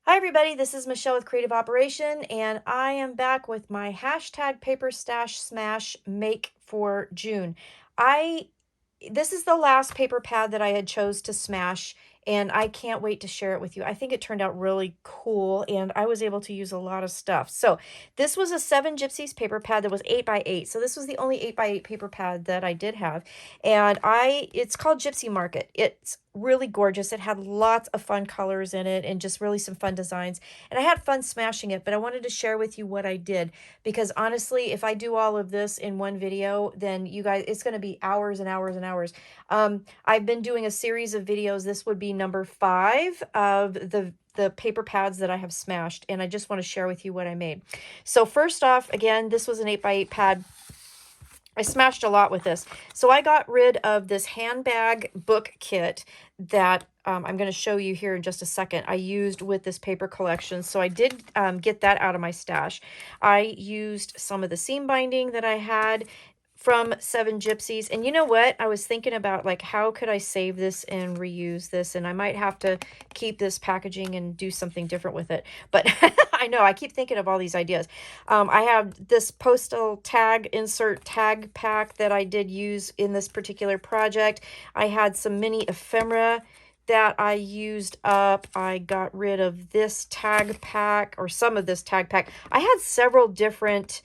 Hi everybody, this is Michelle with Creative Operation, and I am back with my hashtag paper stash smash make for June. This is the last paper pad that I had chose to smash, and I can't wait to share it with you. I think it turned out really cool, and I was able to use a lot of stuff. So this was a 7 Gypsies paper pad that was 8x8. So this was the only 8x8 paper pad that I did have, and it's called Gypsy Market. It's really gorgeous. It had lots of fun colors in it and just really some fun designs. And I had fun smashing it, but I wanted to share with you what I did because honestly, if I do all of this in one video, then you guys, it's going to be hours and hours and hours. I've been doing a series of videos. This would be number 5 of the paper pads that I have smashed, and I just want to share with you what I made. So first off, again, this was an 8x8 pad. I smashed a lot with this. So I got rid of this handbag book kit that I'm going to show you here in just a second. I used with this paper collection. So I did get that out of my stash. I used some of the seam binding that I had from 7 Gypsies. And you know what? I was thinking about, like, how could I save this and reuse this? And I might have to keep this packaging and do something different with it. But I know, I keep thinking of all these ideas. I have this postal tag insert tag pack that I did use in this particular project. I had some mini ephemera that I used up. I got rid of this tag pack, or some of this tag pack. I had several different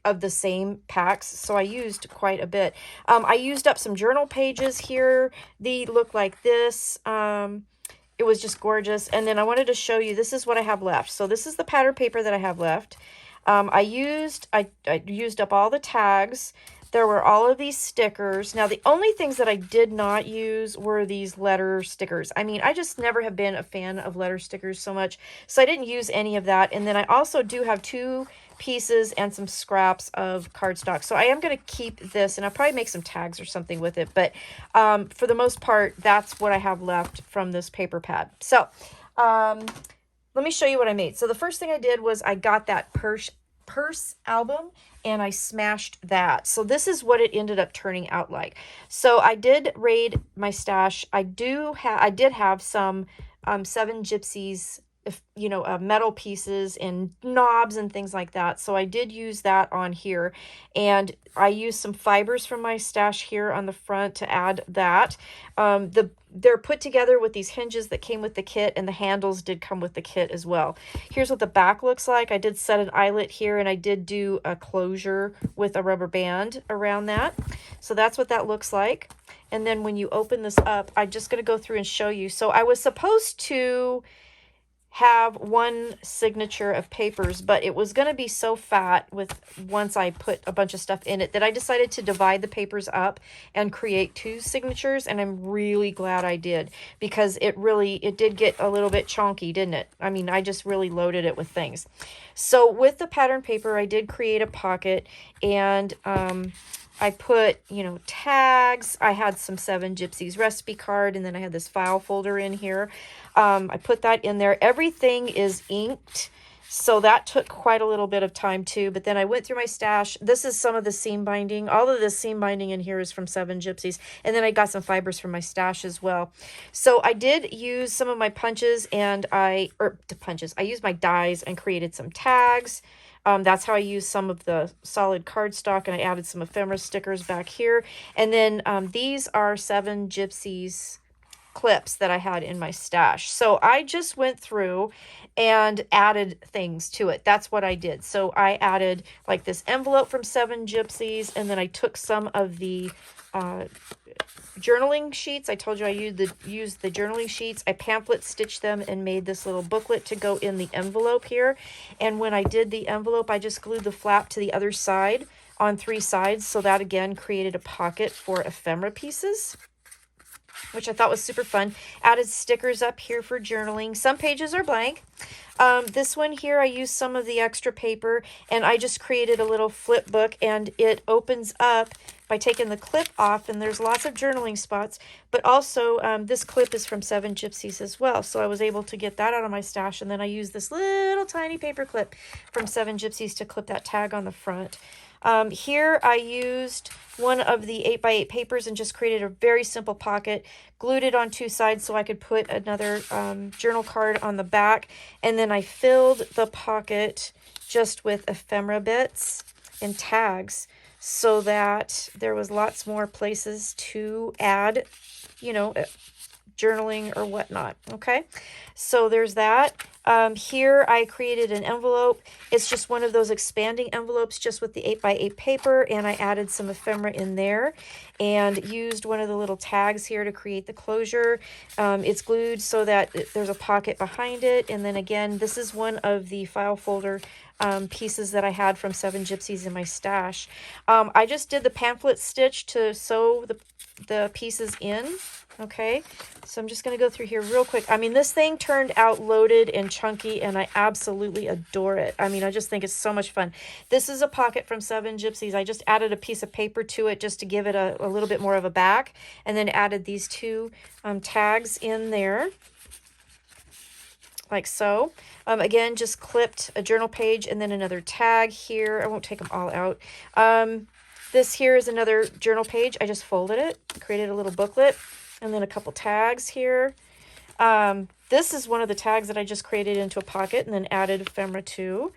of the same packs, so I used quite a bit. I used up some journal pages here. They look like this. It was just gorgeous. And then I wanted to show you, this is what I have left. So this is the pattern paper that I have left. I used up all the tags. There were all of these stickers. Now, the only things that I did not use were these letter stickers. I mean, I just never have been a fan of letter stickers so much, so I didn't use any of that. And then I also do have 2 pieces and some scraps of cardstock. So I am going to keep this, and I'll probably make some tags or something with it. But for the most part, that's what I have left from this paper pad. So let me show you what I made. So the first thing I did was I got that purse album, and I smashed that. So this is what it ended up turning out like. So I did raid my stash. I did have some 7 Gypsies, metal pieces and knobs and things like that. So I did use that on here, and I used some fibers from my stash here on the front to add that. They're put together with these hinges that came with the kit, and the handles did come with the kit as well. Here's what the back looks like. I did set an eyelet here, and I did do a closure with a rubber band around that. So that's what that looks like. And then when you open this up, I'm just going to go through and show you. So I was supposed to have 1 signature of papers, but it was going to be so fat once I put a bunch of stuff in it that I decided to divide the papers up and create 2 signatures, and I'm really glad I did, because it did get a little bit chunky, didn't it? I mean, I just really loaded it with things. So with the pattern paper, I did create a pocket, and I put, tags. I had some 7 Gypsies recipe card, and then I had this file folder in here. I put that in there. Everything is inked, so that took quite a little bit of time too. But then I went through my stash. This is some of the seam binding. All of this seam binding in here is from 7 Gypsies. And then I got some fibers from my stash as well. So I did use some of my punches, and I used my dies and created some tags. That's how I used some of the solid cardstock, and I added some ephemera stickers back here. And then these are 7 Gypsies clips that I had in my stash. So I just went through and added things to it. That's what I did. So I added like this envelope from 7 Gypsies, and then I took some of the journaling sheets. I told you I used the journaling sheets. I pamphlet stitched them and made this little booklet to go in the envelope here. And when I did the envelope, I just glued the flap to the other side on 3 sides. So that again created a pocket for ephemera pieces, which I thought was super fun. Added stickers up here for journaling. Some pages are blank. This one here, I used some of the extra paper, and I just created a little flip book, and it opens up by taking the clip off, and there's lots of journaling spots, but also this clip is from 7 Gypsies as well, so I was able to get that out of my stash, and then I used this little tiny paper clip from 7 Gypsies to clip that tag on the front. Here I used one of the 8x8 papers and just created a very simple pocket, glued it on two sides so I could put another journal card on the back, and then I filled the pocket just with ephemera bits and tags so that there was lots more places to add, you know, journaling or whatnot. Okay, so there's that. Here I created an envelope. It's just one of those expanding envelopes just with the 8x8 paper, and I added some ephemera in there and used one of the little tags here to create the closure. It's glued so that there's a pocket behind it, and then again, this is one of the file folder pieces that I had from 7 Gypsies in my stash. I just did the pamphlet stitch to sew the pieces in. Okay, so I'm just going to go through here real quick. I mean, this thing turned out loaded and chunky, and I absolutely adore it. I mean, I just think it's so much fun. This is a pocket from 7 Gypsies. I just added a piece of paper to it just to give it a little bit more of a back, and then added these two tags in there, like so. Again, just clipped a journal page and then another tag here. I won't take them all out. This here is another journal page. I just folded it, created a little booklet, and then a couple tags here. This is one of the tags that I just created into a pocket and then added ephemera to.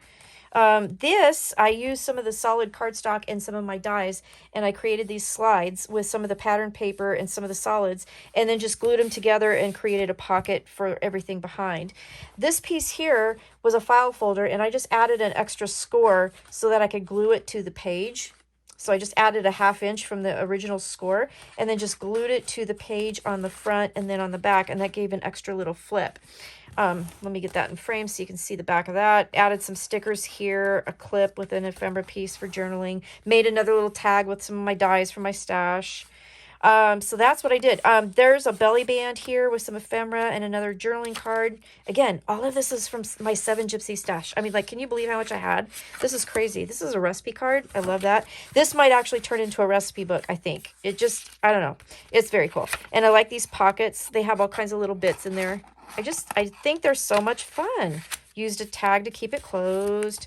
This, I used some of the solid cardstock and some of my dies, and I created these slides with some of the pattern paper and some of the solids, and then just glued them together and created a pocket for everything behind. This piece here was a file folder, and I just added an extra score so that I could glue it to the page. So I just added a 1/2 inch from the original score and then just glued it to the page on the front and then on the back, and that gave an extra little flip. Let me get that in frame so you can see the back of that. Added some stickers here, a clip with an ephemera piece for journaling. Made another little tag with some of my dies from my stash. So that's what I did. There's a belly band here with some ephemera and another journaling card. Again, all of this is from my 7 Gypsy stash. I mean, like, can you believe how much I had? This is crazy. This is a recipe card. I love that. This might actually turn into a recipe book, I think. It just, I don't know. It's very cool. And I like these pockets. They have all kinds of little bits in there. I think they're so much fun. Used a tag to keep it closed.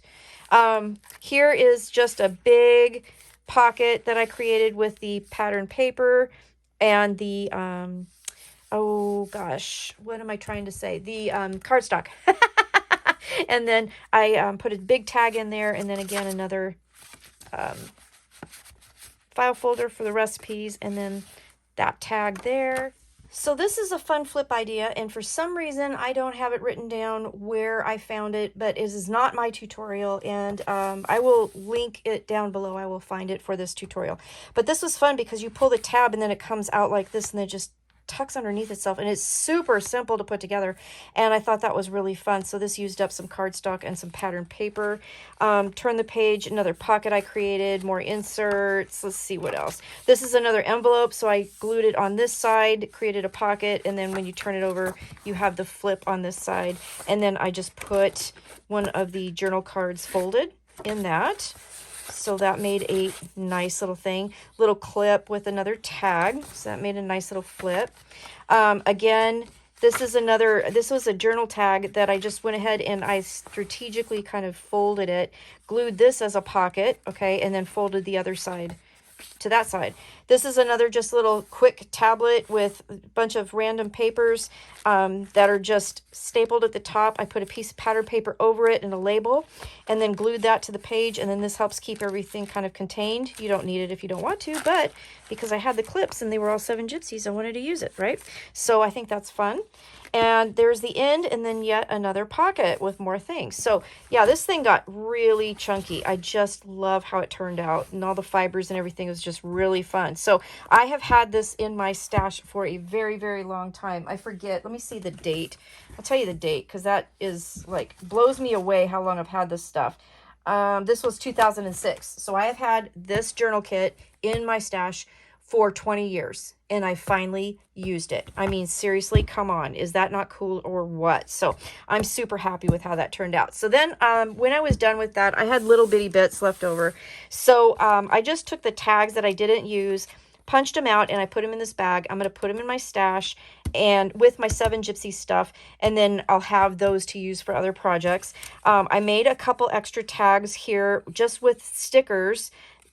Here is just a big pocket that I created with the pattern paper and the oh gosh, what am I trying to say, the cardstock. And then I put a big tag in there, and then again another file folder for the recipes, and then that tag there. So this is a fun flip idea, and for some reason I don't have it written down where I found it, but it is not my tutorial, and I will link it down below. I will find it for this tutorial. But this was fun because you pull the tab and then it comes out like this, and it just tucks underneath itself, and it's super simple to put together, and I thought that was really fun. So this used up some cardstock and some pattern paper. Turn the page, another pocket I created, more inserts. Let's see what else. This is another envelope, so I glued it on this side, created a pocket, and then when you turn it over, you have the flip on this side, and then I just put one of the journal cards folded in that. So that made a nice little thing. Little clip with another tag. So that made a nice little flip. Again, this was a journal tag that I just went ahead and I strategically kind of folded it, glued this as a pocket, okay, and then folded the other side to that side. This is another just little quick tablet with a bunch of random papers that are just stapled at the top. I put a piece of pattern paper over it and a label, and then glued that to the page, and then this helps keep everything kind of contained. You don't need it if you don't want to, but because I had the clips and they were all 7 Gypsies, I wanted to use it, right? So I think that's fun. And there's the end, and then yet another pocket with more things. So yeah, this thing got really chunky. I just love how it turned out, and all the fibers and everything was just really fun. So I have had this in my stash for a very, very long time. I forget. Let me see the date. I'll tell you the date, because that is like blows me away how long I've had this stuff. This was 2006. So I have had this journal kit in my stash for 20 years, and I finally used it. I mean, seriously, come on. Is that not cool or what? So I'm super happy with how that turned out. So then when I was done with that, I had little bitty bits left over. So I just took the tags that I didn't use, punched them out, and I put them in this bag. I'm going to put them in my stash and with my 7 Gypsy stuff, and then I'll have those to use for other projects. I made a couple extra tags here just with stickers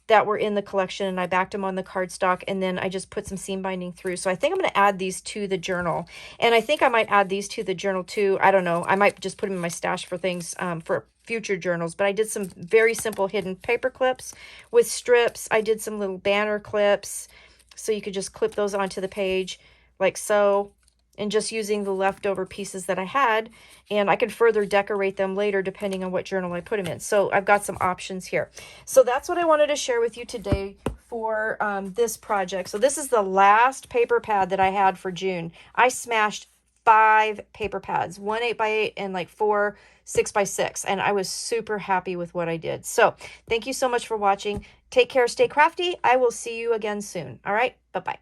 that were in the collection, and I backed them on the cardstock, and then I just put some seam binding through. So I think I'm going to add these to the journal, and I think I might add these to the journal too. I don't know. I might just put them in my stash for things for future journals, but I did some very simple hidden paper clips with strips. I did some little banner clips, so you could just clip those onto the page like so, and just using the leftover pieces that I had, and I can further decorate them later depending on what journal I put them in. So I've got some options here. So that's what I wanted to share with you today for this project. So this is the last paper pad that I had for June. I smashed 5 paper pads, 1 8x8 and like 4 6x6, and I was super happy with what I did. So thank you so much for watching. Take care, stay crafty. I will see you again soon. All right, bye-bye.